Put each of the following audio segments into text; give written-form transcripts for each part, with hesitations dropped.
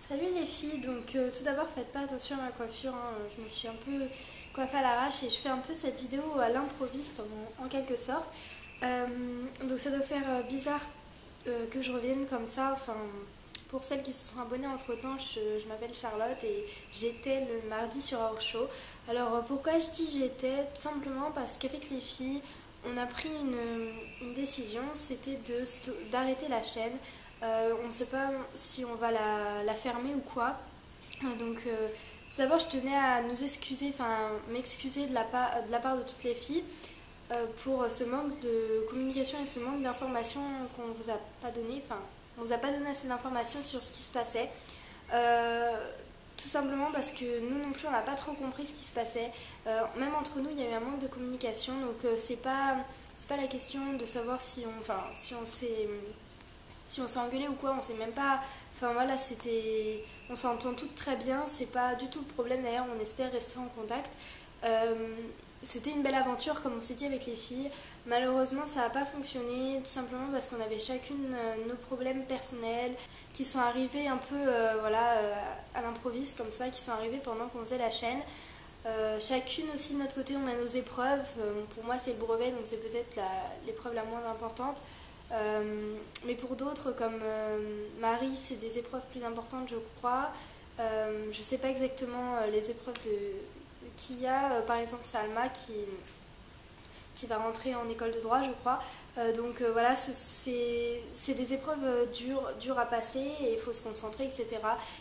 Salut les filles, donc tout d'abord faites pas attention à ma coiffure, hein. Je me suis un peu coiffée à l'arrache et je fais un peu cette vidéo à l'improviste en quelque sorte. Euh, donc ça doit faire bizarre que je revienne comme ça, enfin pour celles qui se sont abonnées entre temps, je m'appelle Charlotte et j'étais le mardi sur Our Show. Alors pourquoi je dis j'étais? Tout simplement parce qu'avec les filles on a pris une décision, c'était d'arrêter la chaîne. On ne sait pas si on va la fermer ou quoi. Donc tout d'abord je tenais à nous excuser, enfin m'excuser de la part de toutes les filles pour ce manque de communication et ce manque d'informations qu'on vous a pas donné. Enfin, on vous a pas donné assez d'informations sur ce qui se passait. Euh, Tout simplement parce que nous non plus on n'a pas trop compris ce qui se passait. Même entre nous il y a eu un manque de communication, donc c'est pas la question de savoir si on s'est engueulé ou quoi, on sait même pas. Enfin voilà, on s'entend toutes très bien, c'est pas du tout le problème d'ailleurs, on espère rester en contact. Euh, C'était une belle aventure comme on s'est dit avec les filles. Malheureusement ça n'a pas fonctionné, tout simplement parce qu'on avait chacune nos problèmes personnels qui sont arrivés un peu à l'improviste comme ça, qui sont arrivés pendant qu'on faisait la chaîne. Chacune aussi de notre côté on a nos épreuves. Pour moi c'est le brevet donc c'est peut-être l'épreuve la moins importante. Mais pour d'autres, comme Marie, c'est des épreuves plus importantes, je crois. Je ne sais pas exactement les épreuves qu'il y a. Par exemple, Salma qui va rentrer en école de droit, je crois. Voilà, c'est des épreuves dures à passer et il faut se concentrer, etc.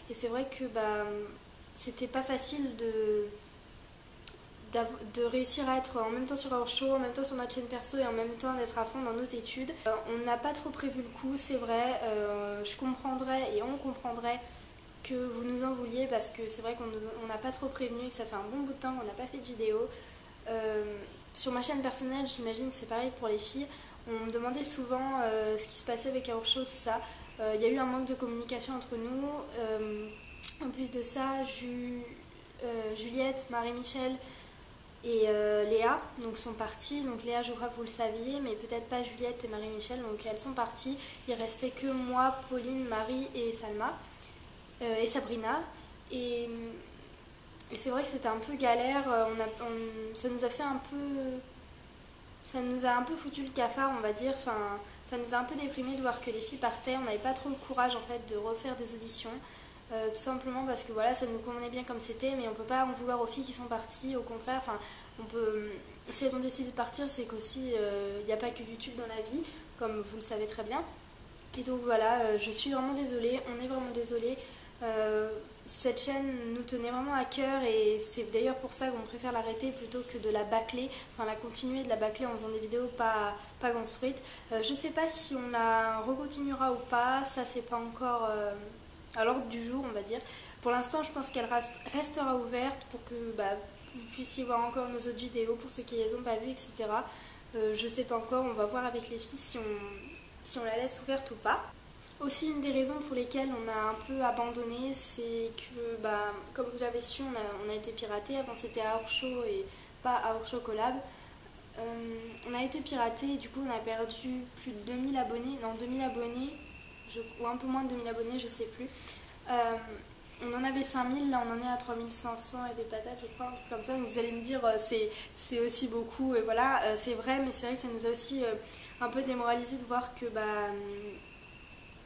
Et c'est vrai que c'était pas facile de réussir à être en même temps sur Our Show, en même temps sur notre chaîne perso et en même temps d'être à fond dans nos études. On n'a pas trop prévu le coup, c'est vrai. Je comprendrais et on comprendrait que vous nous en vouliez parce que c'est vrai qu'on n'a pas trop prévenu et que ça fait un bon bout de temps qu'on n'a pas fait de vidéo. Euh, sur ma chaîne personnelle, j'imagine que c'est pareil pour les filles. On me demandait souvent ce qui se passait avec Our Show, tout ça. Il y a eu un manque de communication entre nous. En plus de ça, Juliette, Marie-Michel et Léa donc sont parties. Donc Léa, je crois que vous le saviez, mais peut-être pas Juliette et Marie-Michel. Donc elles sont parties. Il restait que moi, Pauline, Marie et Salma et Sabrina. Et, et c'est vrai que c'était un peu galère. Ça nous a fait un peu, ça nous a un peu foutu le cafard, on va dire. Enfin, ça nous a un peu déprimé de voir que les filles partaient. On n'avait pas trop le courage en fait de refaire des auditions. Tout simplement parce que voilà, ça nous convenait bien comme c'était, mais on peut pas en vouloir aux filles qui sont parties. Au contraire, enfin, si elles ont décidé de partir, c'est qu'aussi il n'y a pas que YouTube dans la vie, comme vous le savez très bien. Et donc voilà, je suis vraiment désolée, on est vraiment désolé. Cette chaîne nous tenait vraiment à cœur et c'est d'ailleurs pour ça qu'on préfère l'arrêter plutôt que de la bâcler, enfin la continuer de la bâcler en faisant des vidéos pas construites. Je sais pas si on la recontinuera ou pas, ça c'est pas encore à l'ordre du jour on va dire. Pour l'instant je pense qu'elle restera ouverte pour que vous puissiez voir encore nos autres vidéos pour ceux qui les ont pas vues, etc. Je sais pas encore, on va voir avec les filles si on la laisse ouverte ou pas. Aussi, une des raisons pour lesquelles on a un peu abandonné, c'est que, comme vous l'avez su, on a été piraté. Avant, c'était à Our Show et pas à Our Show Collab. On a été piraté et du coup, on a perdu plus de 2000 abonnés. Non, 2000 abonnés, ou un peu moins de 2000 abonnés, je sais plus. On en avait 5000, là on en est à 3500 et des patates, je crois, un truc comme ça. Donc vous allez me dire, c'est aussi beaucoup, et voilà, c'est vrai, mais c'est vrai que ça nous a aussi un peu démoralisé de voir que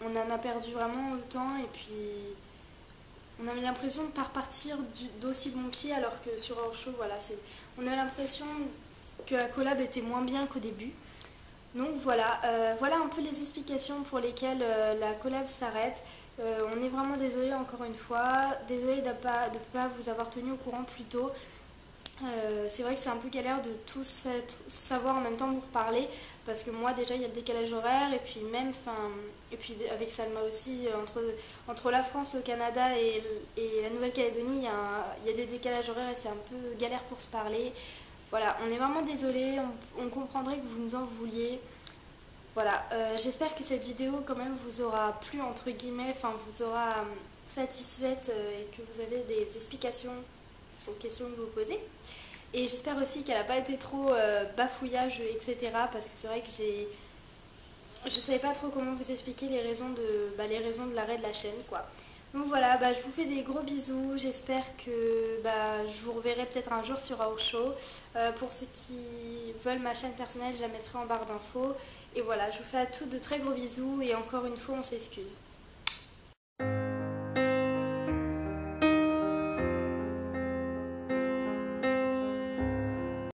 on en a perdu vraiment autant et puis on avait l'impression de ne pas repartir d'aussi bon pied alors que sur Our Show, voilà, on avait l'impression que la collab était moins bien qu'au début. Donc voilà, voilà un peu les explications pour lesquelles la collab s'arrête. On est vraiment désolé encore une fois, désolé de ne pas vous avoir tenu au courant plus tôt. C'est vrai que c'est un peu galère de tous savoir en même temps vous reparler parce que moi déjà il y a le décalage horaire et puis même et puis avec Salma aussi entre la France, le Canada et la Nouvelle-Calédonie il y a des décalages horaires et c'est un peu galère pour se parler. Voilà, on est vraiment désolé, on comprendrait que vous nous en vouliez. Voilà, j'espère que cette vidéo quand même vous aura plu entre guillemets, enfin vous aura satisfaite et que vous avez des explications aux questions que vous posez. Et j'espère aussi qu'elle n'a pas été trop bafouillage, etc. Parce que c'est vrai que je savais pas trop comment vous expliquer les raisons de l'arrêt de la chaîne, quoi. Donc voilà, bah, je vous fais des gros bisous. J'espère que je vous reverrai peut-être un jour sur Our Show. Pour ceux qui veulent ma chaîne personnelle, je la mettrai en barre d'infos. Et voilà, je vous fais à toutes de très gros bisous et encore une fois, on s'excuse.